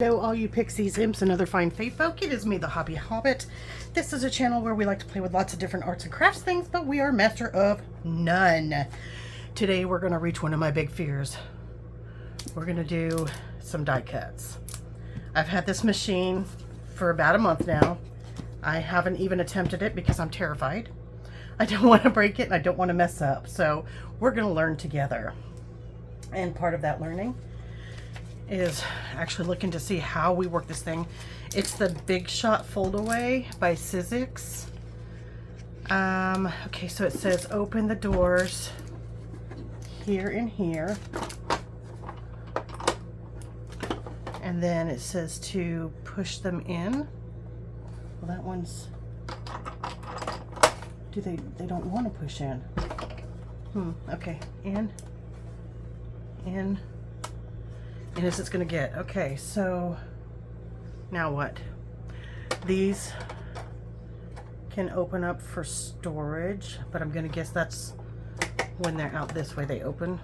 Hello all you pixies, imps, and other fine fae folk. It is me, the Hobby Hobbit. This is a channel where we like to play with lots of different arts and crafts things, but we are master of none. Today we're going to reach one of my big fears. We're going to do some die cuts. I've had this machine for about a month now. I haven't even attempted it because I'm terrified. I don't want to break it and I don't want to mess up. So we're going to learn together. And part of that learning is actually looking to see how we work this thing. It's the bigshot foldaway by sizzix. Okay, so it says open the doors here and here, and then it says to push them in. Well, that one's, they don't want to push in. Okay, in and as it's gonna get. Okay, so now what? These can open up for storage, but I'm gonna guess that's when they're out this way they open.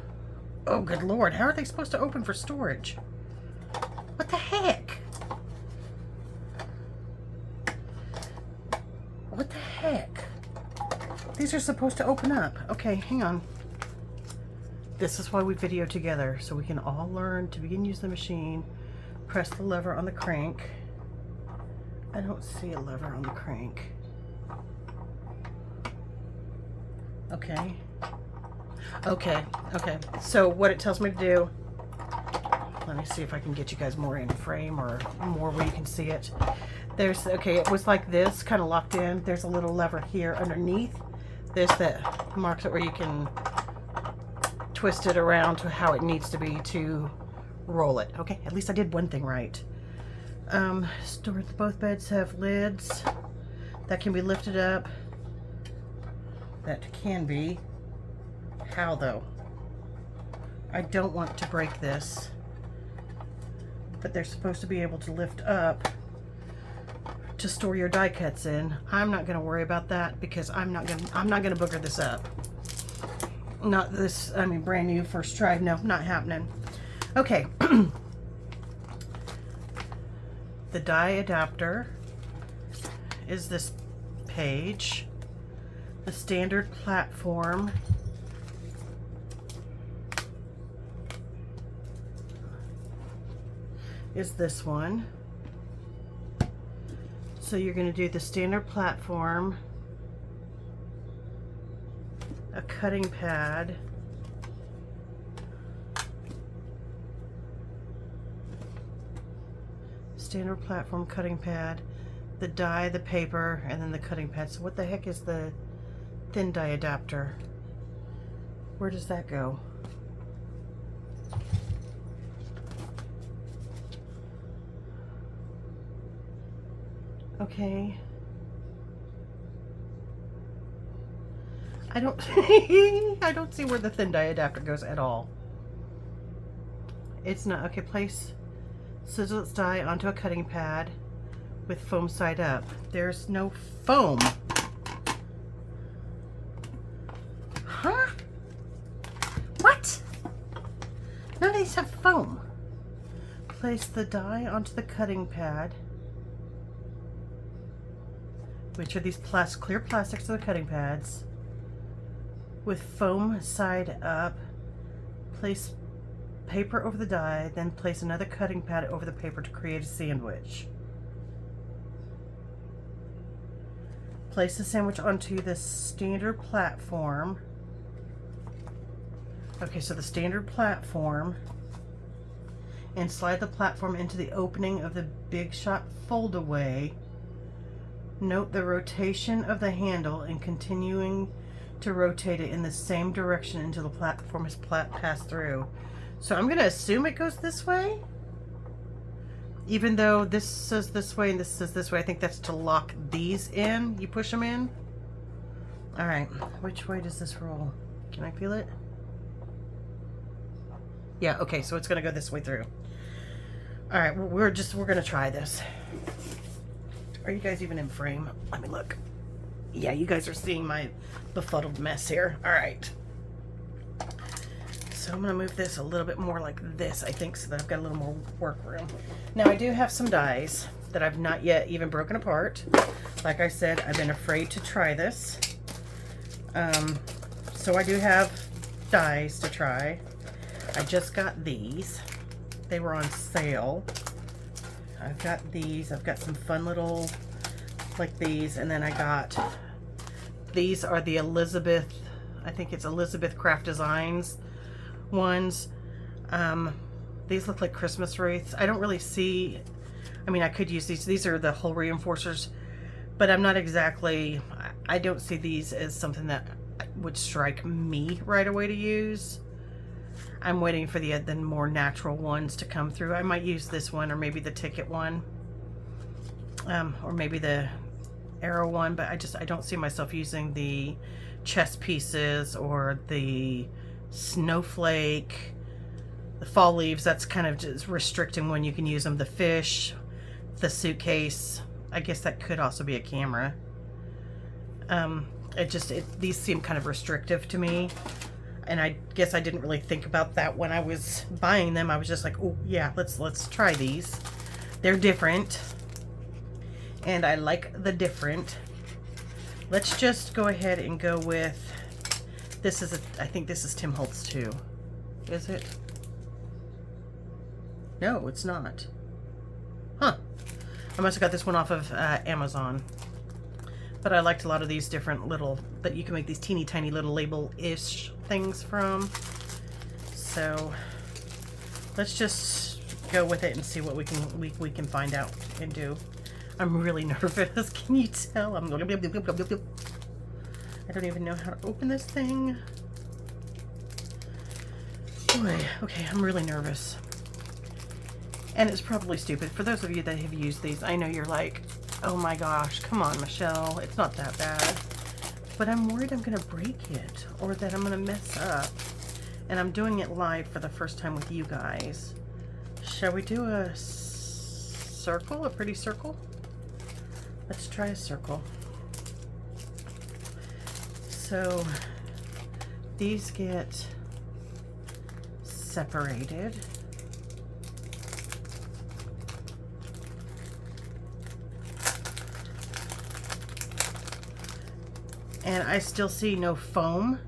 Oh, good Lord, how are they supposed to open for storage? What the heck? What the heck? These are supposed to open up. Okay, hang on. This is why we video together, so we can all learn to begin using the machine. Press the lever on the crank. I don't see a lever on the crank. Okay. Okay. So what it tells me to do, let me see if I can get you guys more in frame or more where you can see it. There's, okay, it was like this, kind of locked in. There's a little lever here underneath this that marks it where you can twist it around to how it needs to be to roll it. Okay, at least I did one thing right. Both beds have lids that can be lifted up. That can be. How though? I don't want to break this, but they're supposed to be able to lift up to store your die cuts in. I'm not going to worry about that because I'm not going to booger this up. Not this, I mean, brand new first try. No, not happening. Okay. The die adapter is this page. The standard platform is this one. So you're going to do the standard platform, a cutting pad, standard platform cutting pad, the die, the paper, and then the cutting pad. So what the heck is the thin die adapter? Where does that go? Okay. I don't I don't see where the thin die adapter goes at all. It's not. Okay, place sizzix die onto a cutting pad with foam side up. There's no foam. Huh? What? None of these have foam. Place the die onto the cutting pad, which are these clear plastics of the cutting pads, with foam side up. Place paper over the die, then place another cutting pad over the paper to create a sandwich. Place the sandwich onto the standard platform. Okay, so the standard platform, and slide the platform into the opening of the bigshot foldaway. Note the rotation of the handle and continuing to rotate it in the same direction until the platform is passed through. So I'm going to assume it goes this way. Even though this says this way and this says this way, I think that's to lock these in. You push them in. All right, which way does this roll? Can I feel it? Yeah, okay, so it's going to go this way through. All right, we're going to try this. Are you guys even in frame? Let me look. Yeah, you guys are seeing my befuddled mess here. All right. So I'm gonna move this a little bit more like this, I think, so that I've got a little more work room. Now I do have some dies that I've not yet even broken apart. Like I said, I've been afraid to try this. So I do have dies to try. I just got these. They were on sale. I've got these. I've got some fun little, like these, and then I got, these are the Elizabeth, I think it's Elizabeth Craft Designs ones. These look like Christmas wreaths. I don't really see, I mean, I could use these. These are the hole reinforcers, but I'm not exactly, I don't see these as something that would strike me right away to use. I'm waiting for the more natural ones to come through. I might use this one, or maybe the ticket one, or maybe the arrow one, but I don't see myself using the chess pieces or the snowflake, the fall leaves. That's kind of just restricting when you can use them. The fish, the suitcase, I guess that could also be a camera. These seem kind of restrictive to me, and I guess I didn't really think about that when I was buying them. I was just like, oh yeah, let's try these. They're different, and I like the different. Let's just go ahead and go with, this is I think this is Tim Holtz too. Is it? No, it's not. Huh. I must have got this one off of Amazon. But I liked a lot of these different little, that you can make these teeny tiny little label-ish things from. So let's just go with it and see what we can find out and do. I'm really nervous. Can you tell? I don't even know how to open this thing. Boy, okay, I'm really nervous. And it's probably stupid. For those of you that have used these, I know you're like, oh my gosh, come on, Michelle. It's not that bad. But I'm worried I'm going to break it, or that I'm going to mess up. And I'm doing it live for the first time with you guys. Shall we do a circle, a pretty circle? Let's try a circle. So these get separated. And I still see no foam,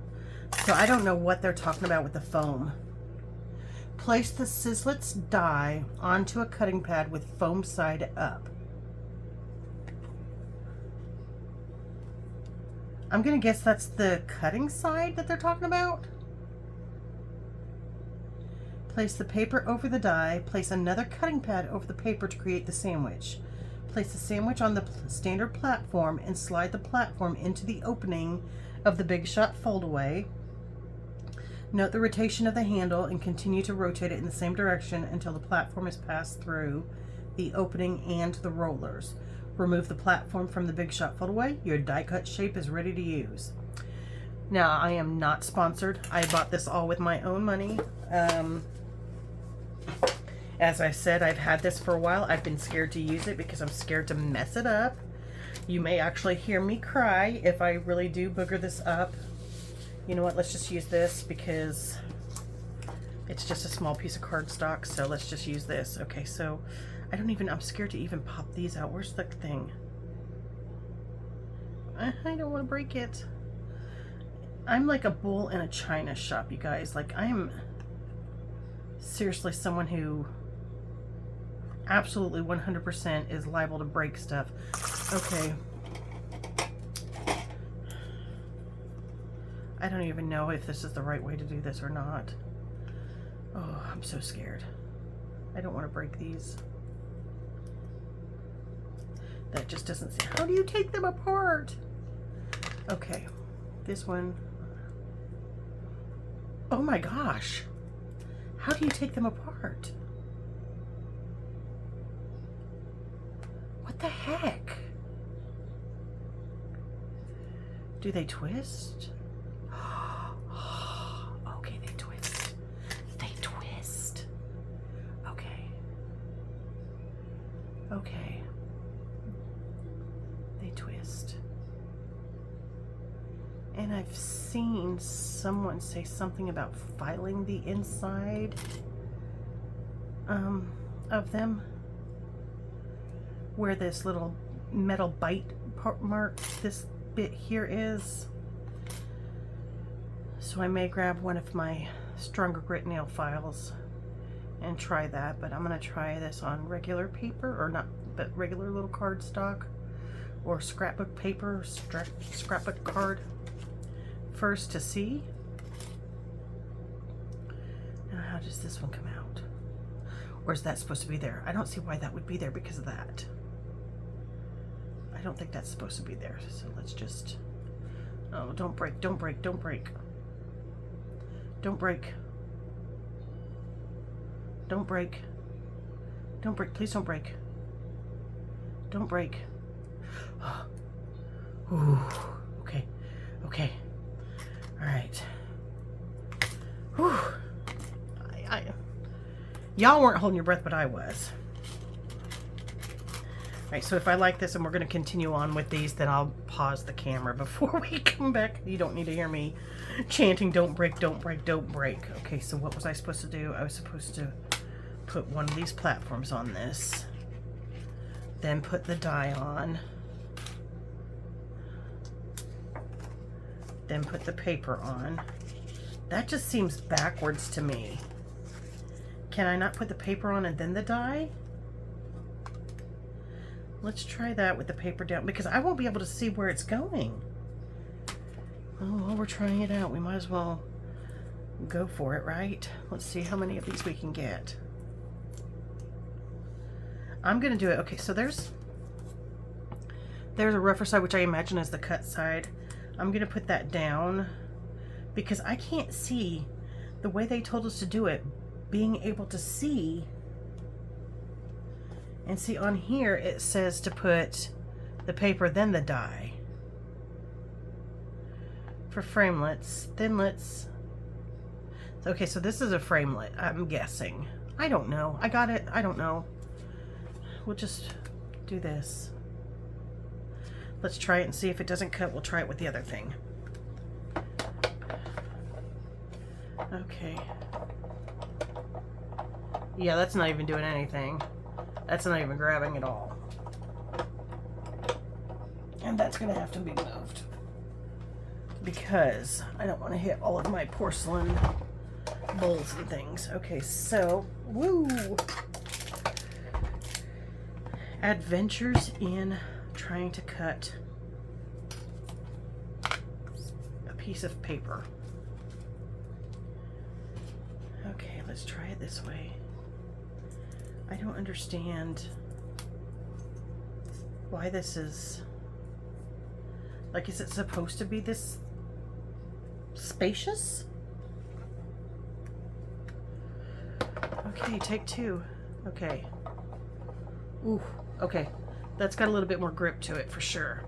so I don't know what they're talking about with the foam. Place the sizzix die onto a cutting pad with foam side up. I'm gonna guess that's the cutting side that they're talking about. Place the paper over the die. Place another cutting pad over the paper to create the sandwich. Place the sandwich on the standard platform and slide the platform into the opening of the Big Shot foldaway. Note the rotation of the handle and continue to rotate it in the same direction until the platform is passed through the opening and the rollers. Remove the platform from the Big Shot foldaway. Your die cut shape is ready to use. Now, I am not sponsored. I bought this all with my own money. As I said, I've had this for a while. I've been scared to use it because I'm scared to mess it up. You may actually hear me cry if I really do booger this up. You know what? Let's just use this because it's just a small piece of cardstock. So let's just use this. Okay, so I'm scared to even pop these out. Where's the thing? I don't want to break it. I'm like a bull in a china shop, you guys. Like, I am seriously someone who absolutely 100% is liable to break stuff. Okay. I don't even know if this is the right way to do this or not. Oh, I'm so scared. I don't want to break these. That just doesn't seem... How do you take them apart? Okay. This one. Oh my gosh. How do you take them apart? What the heck? Do they twist? Okay, they twist. They twist. Okay. Okay. They twist. And I've seen someone say something about filing the inside of them, where this little metal bite mark, this bit here is. So I may grab one of my stronger grit nail files and try that, but I'm going to try this on regular paper, or not, but regular little cardstock or scrapbook paper, scrapbook card first to see. Now, how does this one come out? Or is that supposed to be there? I don't see why that would be there because of that. I don't think that's supposed to be there. So let's just, oh, don't break, don't break, don't break. Don't break. Don't break. Don't break, please don't break. Don't break. Ooh, okay, okay. All right. Whew. Y'all weren't holding your breath, but I was. All right, so if I like this and we're going to continue on with these, then I'll pause the camera before we come back. You don't need to hear me chanting, don't break, don't break, don't break. Okay, so what was I supposed to do? I was supposed to put one of these platforms on this, then put the die on, then put the paper on. That just seems backwards to me. Can I not put the paper on and then the die? Let's try that with the paper down, because I won't be able to see where it's going. Oh, well, we're trying it out. We might as well go for it, right? Let's see how many of these we can get. I'm gonna do it. Okay, so there's a rougher side, which I imagine is the cut side. I'm gonna put that down because I can't see the way they told us to do it, being able to see. And see, on here it says to put the paper then the die. For framelets, thinlets. Okay, so this is a framelit, I'm guessing. I don't know. I got it. I don't know. We'll just do this. Let's try it and see if it doesn't cut. We'll try it with the other thing. Okay. Yeah, that's not even doing anything. That's not even grabbing at all. And that's gonna have to be moved because I don't want to hit all of my porcelain bowls and things. Okay, so, woo! Adventures in trying to cut a piece of paper. Okay, let's try it this way. I don't understand why this is, like, is it supposed to be this spacious? Okay, take two. Okay. Ooh, okay. That's got a little bit more grip to it for sure.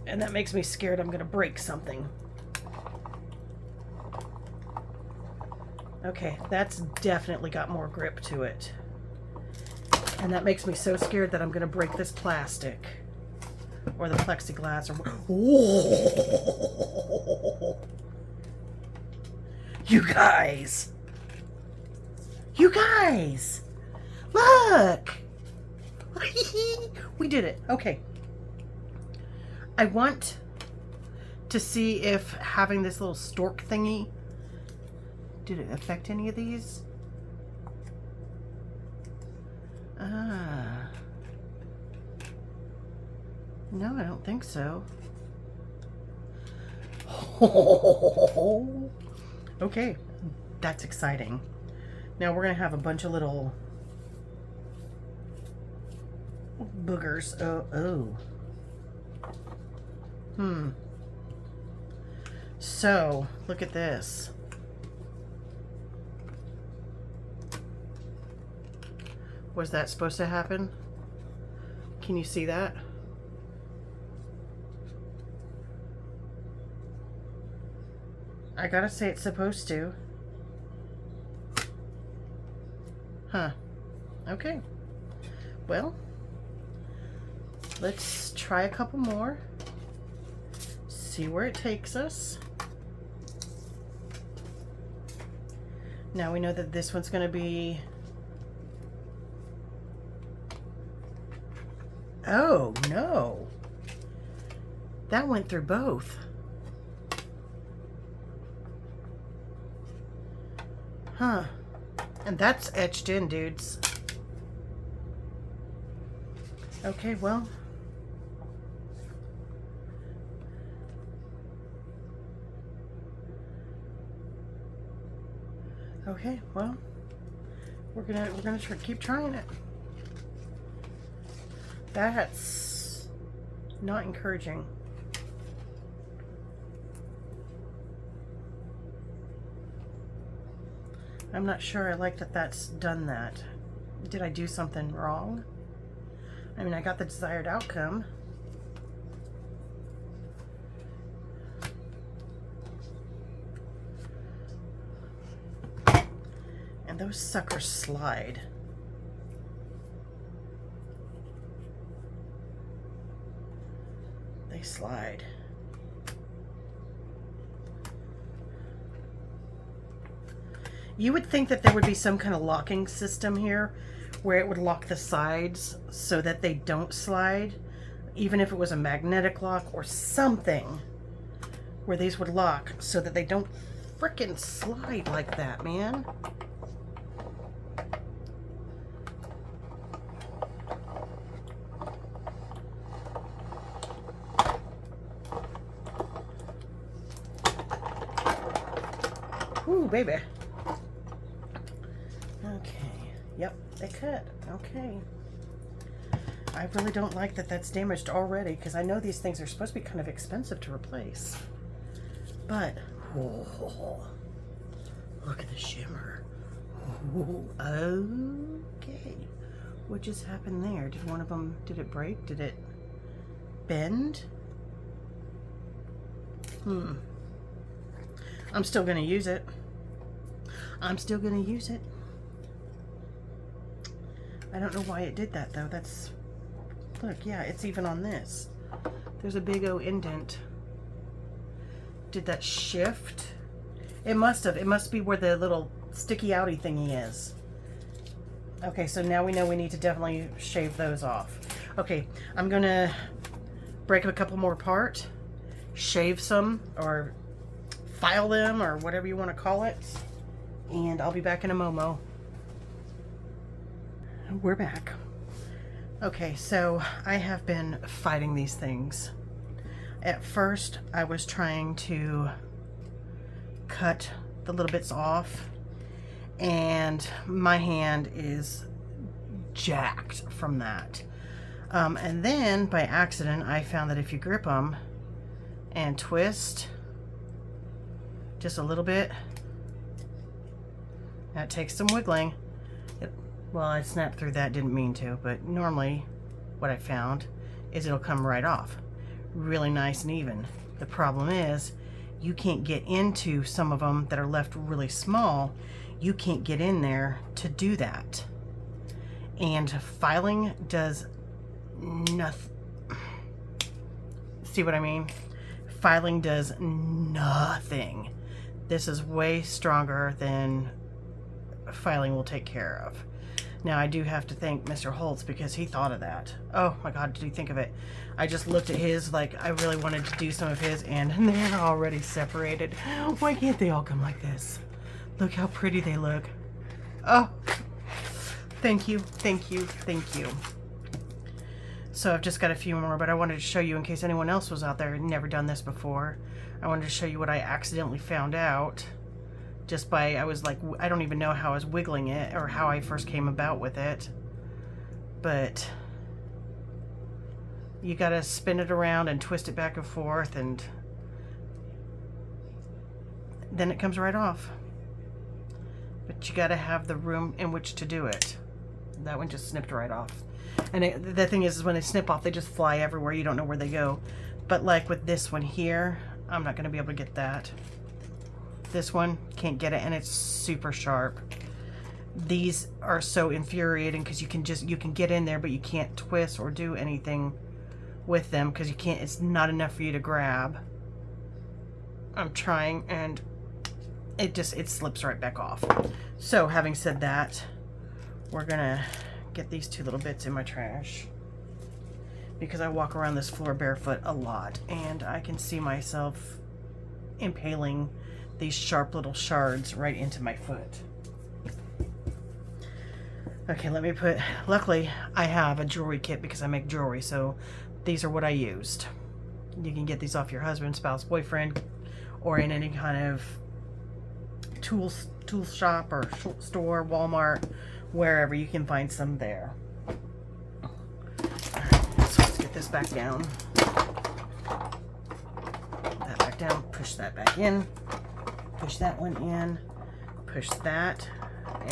And that makes me scared I'm gonna break something. Okay, that's definitely got more grip to it. And that makes me so scared that I'm gonna break this plastic. Or the plexiglass or... Whoa! You guys! You guys! Look! We did it. Okay. I want to see if having this little stork thingy, did it affect any of these? No, I don't think so. Okay, that's exciting. Now we're gonna have a bunch of little boogers. Oh. So, look at this. Was that supposed to happen? Can you see that? I gotta say it's supposed to. Huh. Okay. Well, let's try a couple more. see where it takes us. Now we know that this one's going to be... Oh, no. That went through both. Huh. And that's etched in, dudes. Okay, well. Okay, well. We're gonna keep trying it. That's not encouraging. I'm not sure I like that that's done that. Did I do something wrong? I mean, I got the desired outcome. And those suckers slide. They slide. You would think that there would be some kind of locking system here where it would lock the sides so that they don't slide, even if it was a magnetic lock or something where these would lock so that they don't frickin' slide like that, man. Ooh, baby. Okay. Yep, they cut. Okay. I really don't like that that's damaged already, because I know these things are supposed to be kind of expensive to replace. But, oh, look at the shimmer. Oh, okay. What just happened there? Did one of them, did it break? Did it bend? I'm still going to use it. I'm still going to use it. I don't know why it did that though. That's, look, yeah, it's even on this. There's a big O indent. Did that shift? It must have. It must be where the little sticky outy thingy is. Okay, so now we know we need to definitely shave those off. Okay, I'm going to break a couple more apart, shave some, or file them, or whatever you want to call it, and I'll be back in a momo. We're back. Okay, so I have been fighting these things. At first, I was trying to cut the little bits off, and my hand is jacked from that. And then, by accident, I found that if you grip them and twist just a little bit, that takes some wiggling. Well, I snapped through that, didn't mean to, but normally what I found is it'll come right off. Really nice and even. The problem is you can't get into some of them that are left really small. You can't get in there to do that. And filing does nothing. See what I mean? Filing does nothing. This is way stronger than filing will take care of. Now, I do have to thank Mr. Holtz because he thought of that. Oh my God, did he think of it? I just looked at his, like, I really wanted to do some of his, and they're already separated. Why can't they all come like this? Look how pretty they look. Oh, thank you, thank you, thank you. So I've just got a few more, but I wanted to show you in case anyone else was out there and never done this before. I wanted to show you what I accidentally found out. Just by, I was like, I don't even know how I was wiggling it or how I first came about with it. But you gotta spin it around and twist it back and forth, and then it comes right off. But you gotta have the room in which to do it. That one just snipped right off. And the thing is when they snip off, they just fly everywhere. You don't know where they go. But like with this one here, I'm not gonna be able to get that. This one, can't get it, and it's super sharp. These are so infuriating because you can get in there, but you can't twist or do anything with them because you can't, it's not enough for you to grab. I'm trying, and it slips right back off. So having said that, we're gonna get these two little bits in my trash, because I walk around this floor barefoot a lot, and I can see myself impaling these sharp little shards right into my foot. Okay, let me put, luckily I have a jewelry kit because I make jewelry, so these are what I used. You can get these off your husband, spouse, boyfriend, or in any kind of tool shop or store, Walmart, wherever. You can find some there. Alright, so let's get this back down. Put that back down, push that back in, push that one in, push that,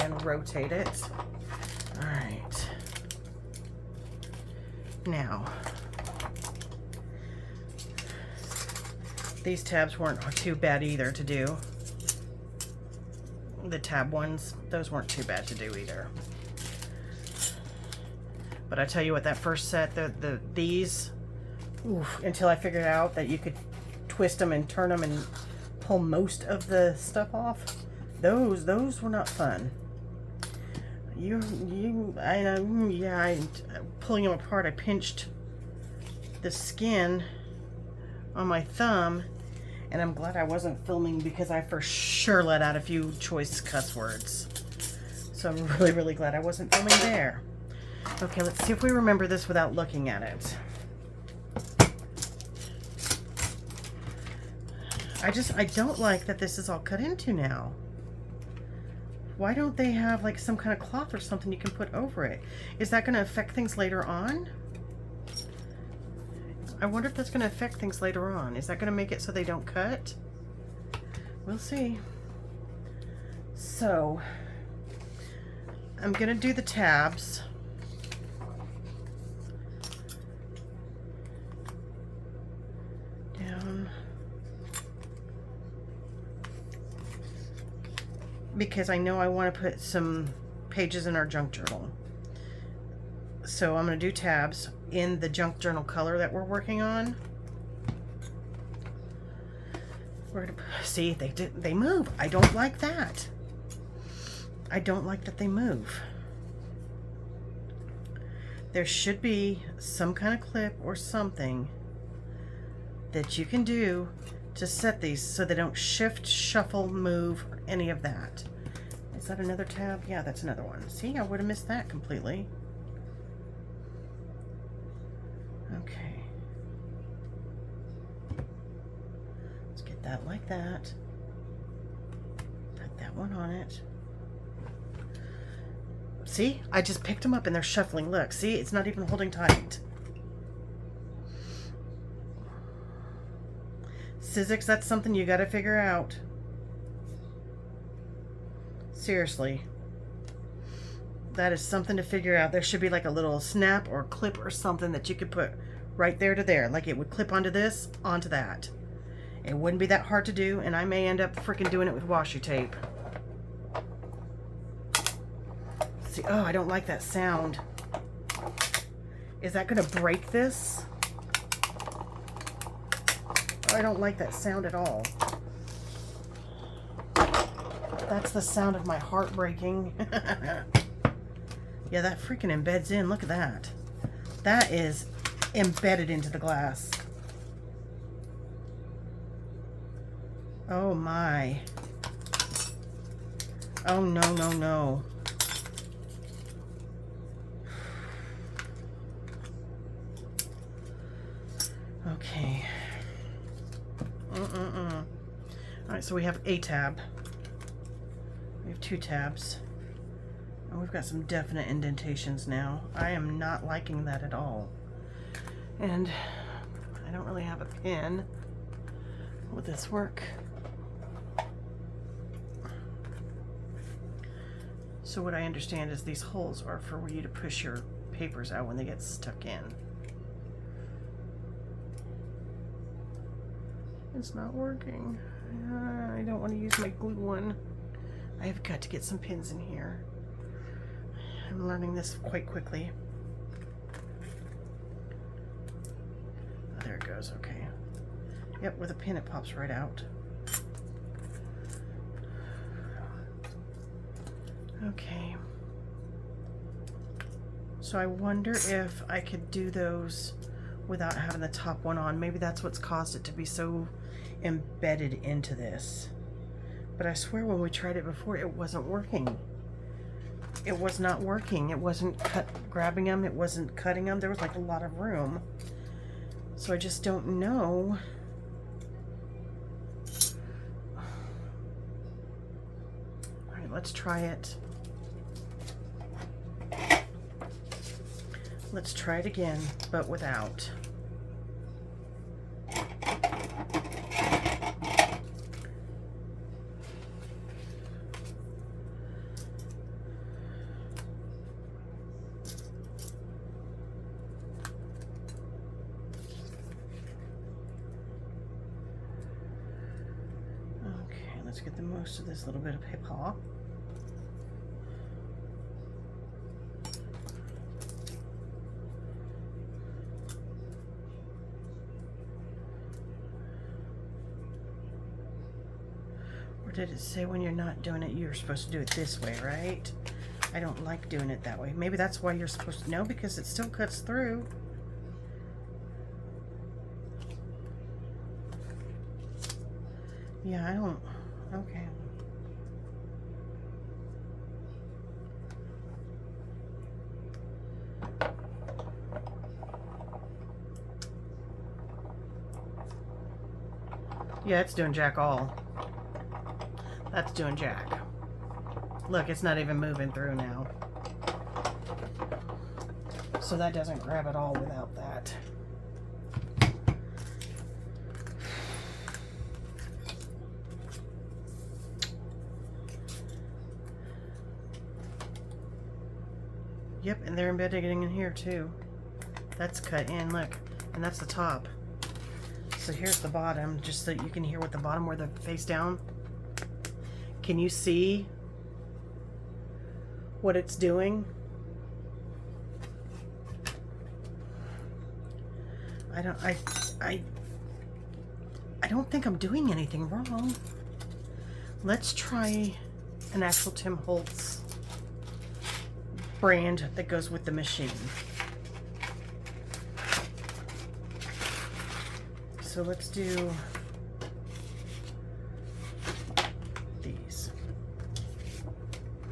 and rotate it. Alright. Now, these tabs weren't too bad either to do. The tab ones, those weren't too bad to do either. But I tell you what, that first set, these, oof, until I figured out that you could twist them and turn them and pull most of the stuff off, those were not fun. Pulling them apart, I pinched the skin on my thumb, and I'm glad I wasn't filming because I for sure let out a few choice cuss words. So I'm really, really glad I wasn't filming there. Okay, let's see if we remember this without looking at it. I don't like that this is all cut into now. Why don't they have like some kind of cloth or something you can put over it? Is that going to affect things later on? I wonder if that's going to affect things later on. Is that going to make it so they don't cut? We'll see. So, I'm going to do the tabs. Down. Because I know I want to put some pages in our junk journal. So I'm going to do tabs in the junk journal color that we're working on. We're going to see, they move. I don't like that. I don't like that they move. There should be some kind of clip or something that you can do to set these so they don't shift, shuffle, move, or any of that. Is that another tab? Yeah, that's another one. See, I would have missed that completely. Okay. Let's get that like that. Put that one on it. See, I just picked them up and they're shuffling. Look, see, it's not even holding tight. Sizzix, that's something you got to figure out. Seriously. That is something to figure out. There should be like a little snap or clip or something that you could put right there to there. Like it would clip onto this, onto that. It wouldn't be that hard to do, and I may end up freaking doing it with washi tape. See, oh, I don't like that sound. Is that going to break this? I don't like that sound at all. That's the sound of my heart breaking. Yeah, that freaking embeds in. Look at that. That is embedded into the glass. Oh my. Oh no, no, no. Okay. Alright, so we have a tab. We have two tabs. And we've got some definite indentations now. I am not liking that at all. And I don't really have a pin. Will this work? So what I understand is these holes are for you to push your papers out when they get stuck in. It's not working. I don't want to use my glue one. I have got to get some pins in here. I'm learning this quite quickly. Oh, there it goes, okay. Yep, with a pin it pops right out. Okay. So I wonder if I could do those without having the top one on. Maybe that's what's caused it to be so embedded into this. But I swear when we tried it before, it wasn't working. It was not working. It wasn't grabbing them. It wasn't cutting them. There was like a lot of room. So I just don't know. All right, let's try it. Let's try it again, but without. Okay, let's get the most of this little bit of paper. Or did it say when you're not doing it, you're supposed to do it this way, right? I don't like doing it that way. Maybe that's why you're supposed to know, because it still cuts through. Yeah, I don't, okay. Yeah, it's doing jack all. That's doing jack. Look, it's not even moving through now. So that doesn't grab at all without that. Yep, and they're embedding in here too. That's cut in, look, and that's the top. So here's the bottom, just so you can hear what the bottom, where the face down. Can you see what it's doing? I don't think I'm doing anything wrong. Let's try an actual Tim Holtz brand that goes with the machine. So let's do these.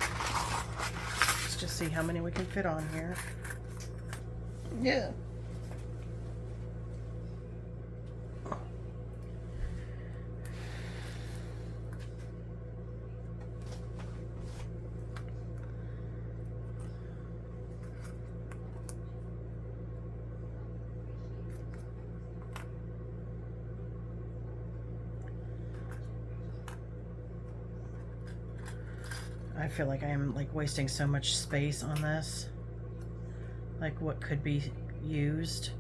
Let's just see how many we can fit on here. Yeah. I feel like I am like wasting so much space on this, like what could be used.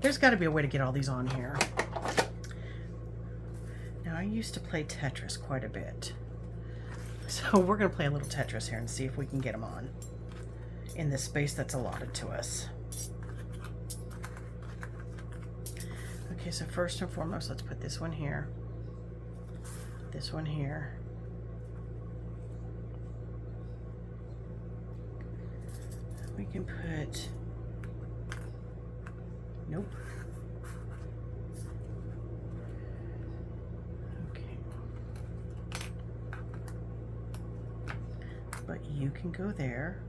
There's got to be a way to get all these on here. I used to play Tetris quite a bit. So we're going to play a little Tetris here and see if we can get them on in the space that's allotted to us. Okay, so first and foremost, let's put this one here. This one here. We can put... Nope. But you can go there.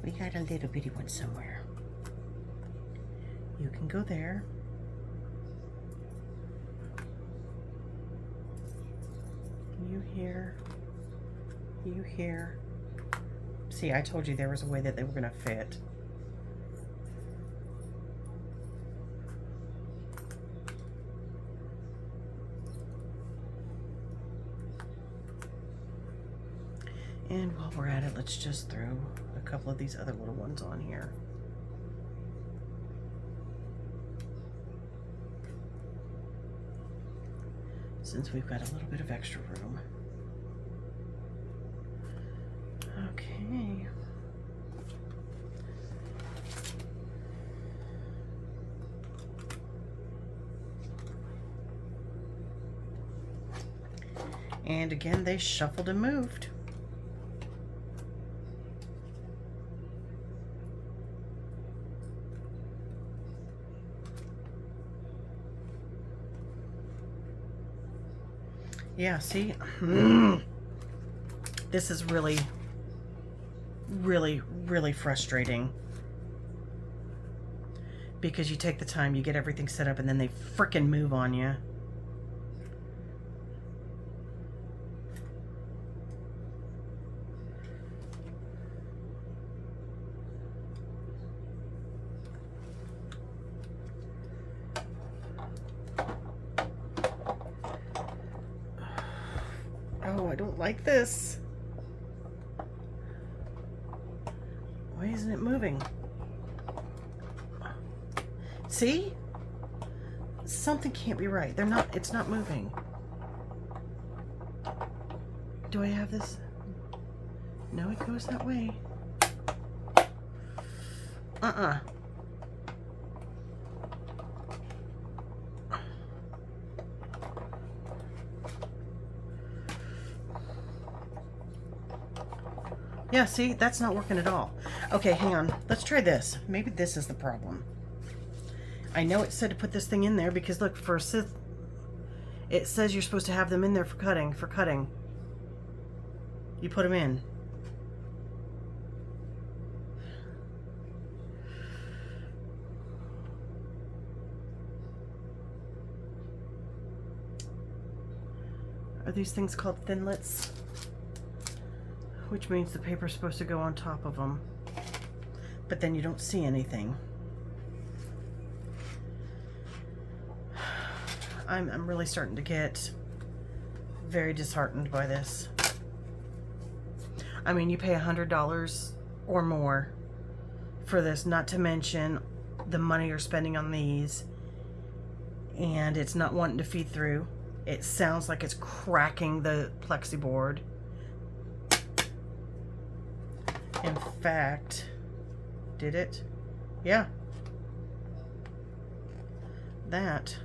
We got a little bitty one somewhere. You can go there. You here. You here. See, I told you there was a way that they were going to fit. And while we're at it, let's just throw a couple of these other little ones on here. since we've got a little bit of extra room. Okay. And again, they shuffled and moved. Yeah, see? This is really, really frustrating. Because you take the time, you get everything set up, and then they frickin' move on you. Oh, I don't like this. Why isn't it moving? See? Something can't be right. It's not moving. Do I have this? No, it goes that way. Yeah, see, that's not working at all. Okay, hang on. Let's try this. Maybe this is the problem. I know it said to put this thing in there because look, for it says you're supposed to have them in there for cutting. You put them in. Are these things called thinlits? Which means the paper's supposed to go on top of them. But then you don't see anything. I'm really starting to get very disheartened by this. I mean, you pay $100 or more for this, not to mention the money you're spending on these, and it's not wanting to feed through. It sounds like it's cracking the plexi board. In fact, did it? Yeah. That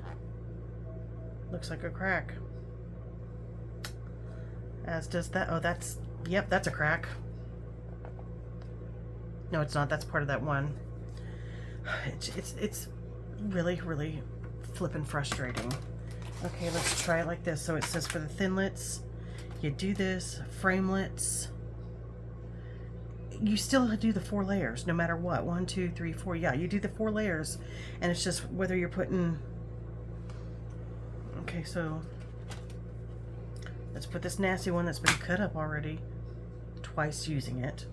looks like a crack. As does that. Oh, yep, that's a crack. No, it's not. That's part of that one. It's really, really flippin' frustrating. Okay, let's try it like this. So it says for the thinlits, you do this, framelits. You still do the 4 layers no matter what. 1, 2, 3, 4. Yeah, you do the 4 layers, and it's just whether you're putting. Okay, so let's put this nasty one that's been cut up already. Twice using it.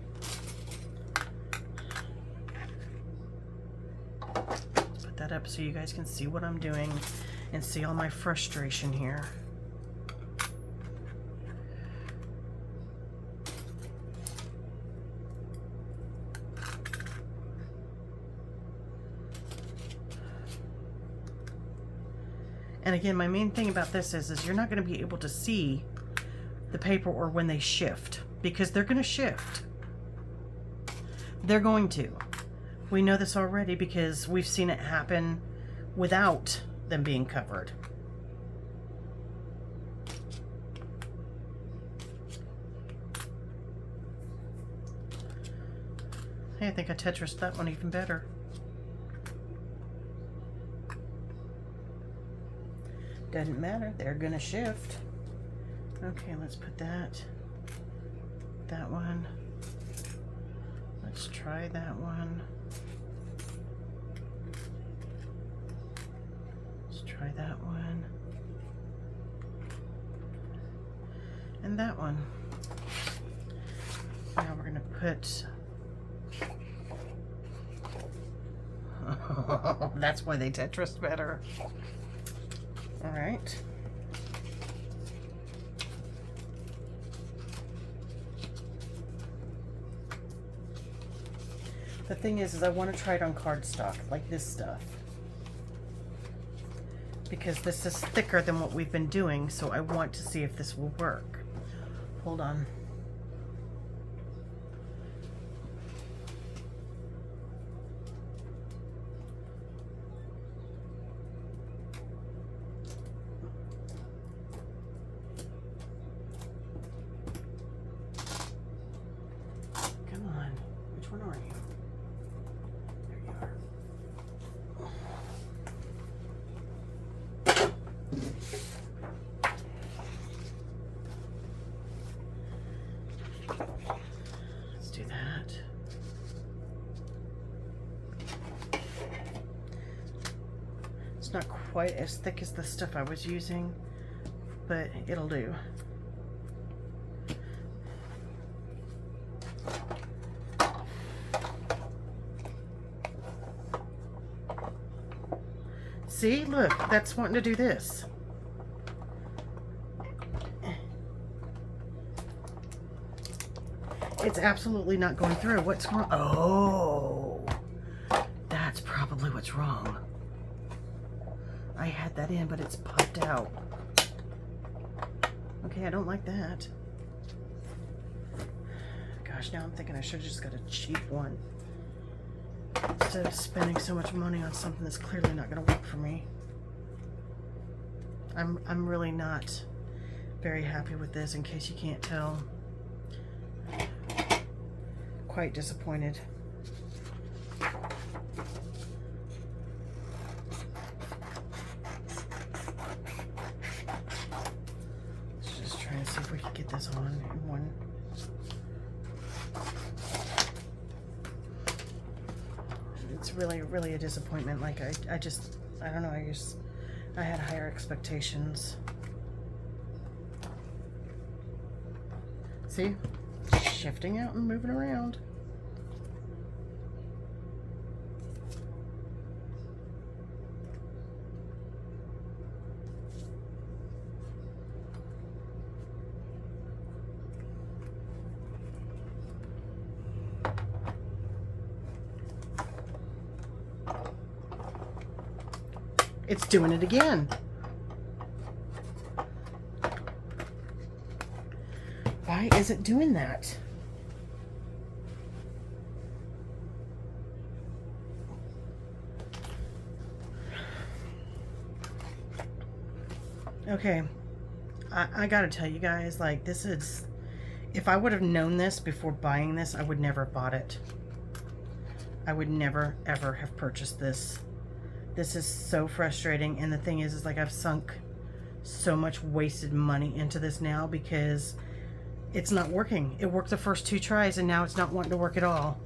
Let's put that up so you guys can see what I'm doing and see all my frustration here. And again, my main thing about this is you're not going to be able to see the paper or when they shift, because they're going to shift. They're going to. We know this already because we've seen it happen without them being covered. Hey, I think I Tetrised that one even better. Doesn't matter, they're gonna shift. Okay, let's put that one. Let's try that one. Let's try that one. And that one. Now we're gonna put. Oh, that's why they Tetris better. All right. The thing is I want to try it on cardstock, like this stuff. because this is thicker than what we've been doing, so I want to see if this will work. Hold on. Come on. Which one are you? There you are. Let's do that. It's not quite as thick as the stuff I was using, but it'll do. See, look, that's wanting to do this. It's absolutely not going through. What's wrong? Oh, that's probably what's wrong. I had that in, but it's popped out. Okay, I don't like that. Gosh, now I'm thinking I should have just got a cheap one instead of spending so much money on something that's clearly not going to work for me. I'm really not very happy with this, in case you can't tell. Quite disappointed. Let's just try and see if we can get this on in one. It's really a disappointment. Like I don't know, I had higher expectations. See? Shifting out and moving around. It's doing it again. Why is it doing that? Okay, I gotta tell you guys, like, this is, if I would have known this before buying this, I would never have bought it. I would never, ever have purchased this. This is so frustrating, and the thing is like, I've sunk so much wasted money into this now because it's not working. It worked the first 2 tries, and now it's not wanting to work at all.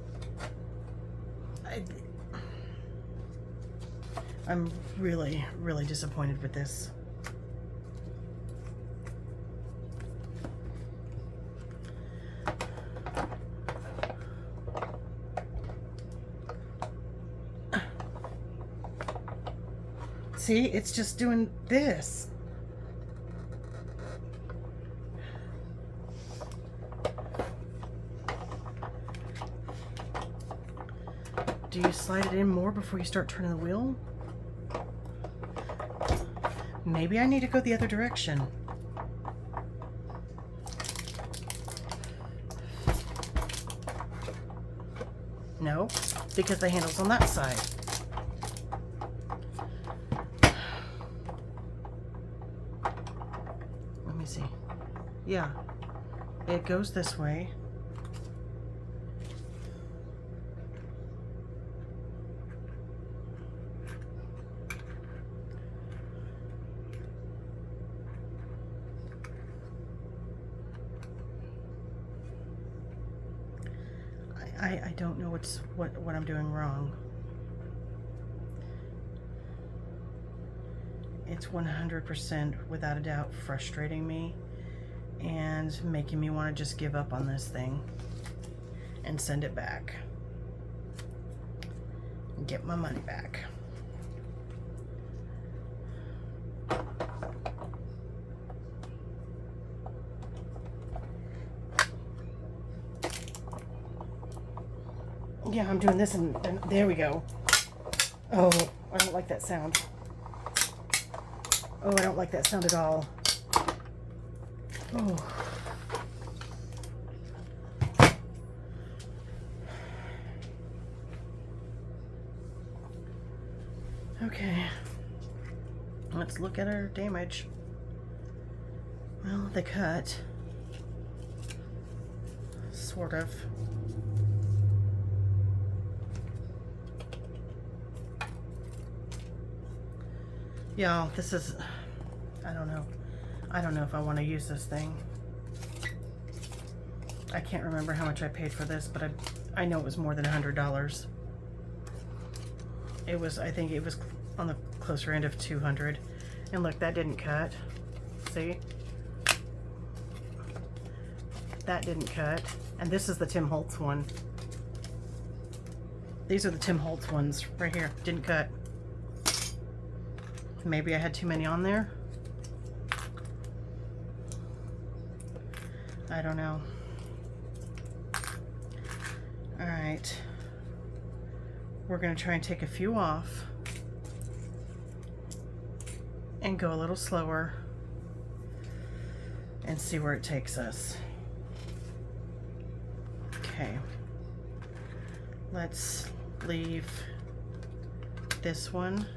I'm really disappointed with this. See, it's just doing this. Do you slide it in more before you start turning the wheel? Maybe I need to go the other direction. No, because the handle's on that side. Let me see. Yeah, it goes this way. I don't know what I'm doing wrong. It's 100% without a doubt frustrating me and making me want to just give up on this thing and send it back and get my money back. Yeah, I'm doing this and there we go. Oh, I don't like that sound. Oh, I don't like that sound at all. Oh. Okay. Let's look at our damage. Well, they cut. Sort of. Yeah, this is, I don't know. I don't know if I want to use this thing. I can't remember how much I paid for this, but I know it was more than $100. It was, I think it was on the closer end of 200. And look, that didn't cut. See? That didn't cut. And this is the Tim Holtz one. These are the Tim Holtz ones right here. Didn't cut. Maybe I had too many on there. I don't know. All right. We're going to try and take a few off and go a little slower and see where it takes us. Okay. Let's leave this one.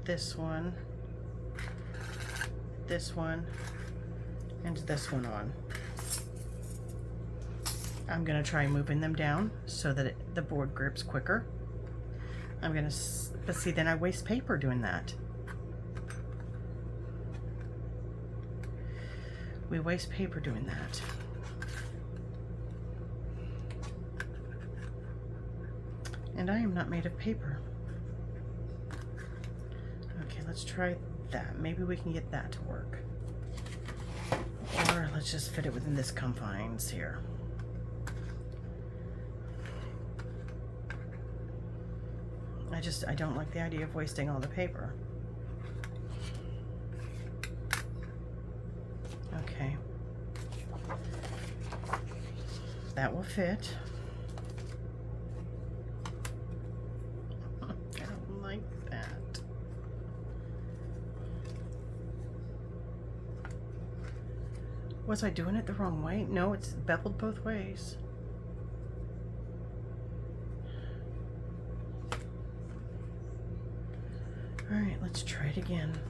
This one, and this one on. I'm going to try moving them down so that the board grips quicker. I'm going to, but see, then I waste paper doing that. We waste paper doing that. And I am not made of paper. Okay, let's try that. Maybe we can get that to work. Or let's just fit it within this confines here. I don't like the idea of wasting all the paper. Okay. That will fit. I don't like that. Was I doing it the wrong way? No, it's beveled both ways. All right, let's try it again.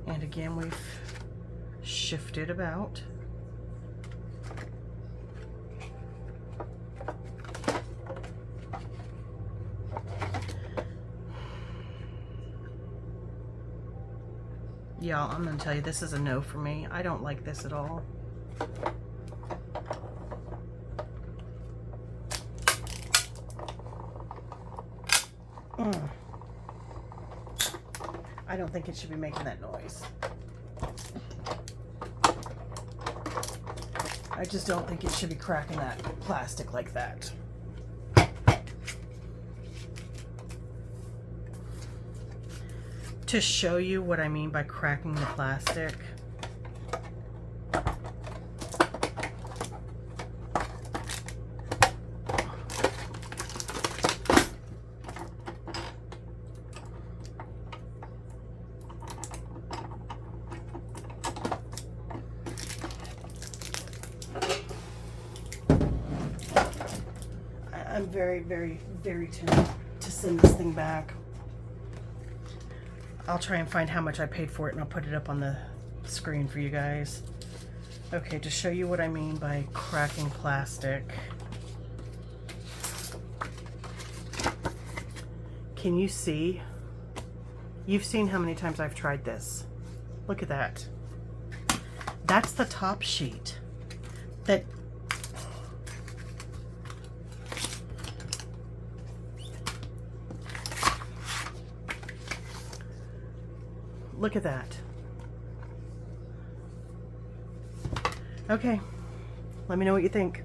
And again, we've shifted about. Y'all, I'm gonna tell you, this is a no for me. I don't like this at all. I don't think it should be making that noise. I just don't think it should be cracking that plastic like that. To show you what I mean by cracking the plastic, I'm very, very, very tempted to send this thing back. I'll try and find how much I paid for it and I'll put it up on the screen for you guys. Okay, to show you what I mean by cracking plastic. Can you see? You've seen how many times I've tried this. Look at that. That's the top sheet. That look at that. Okay, let me know what you think.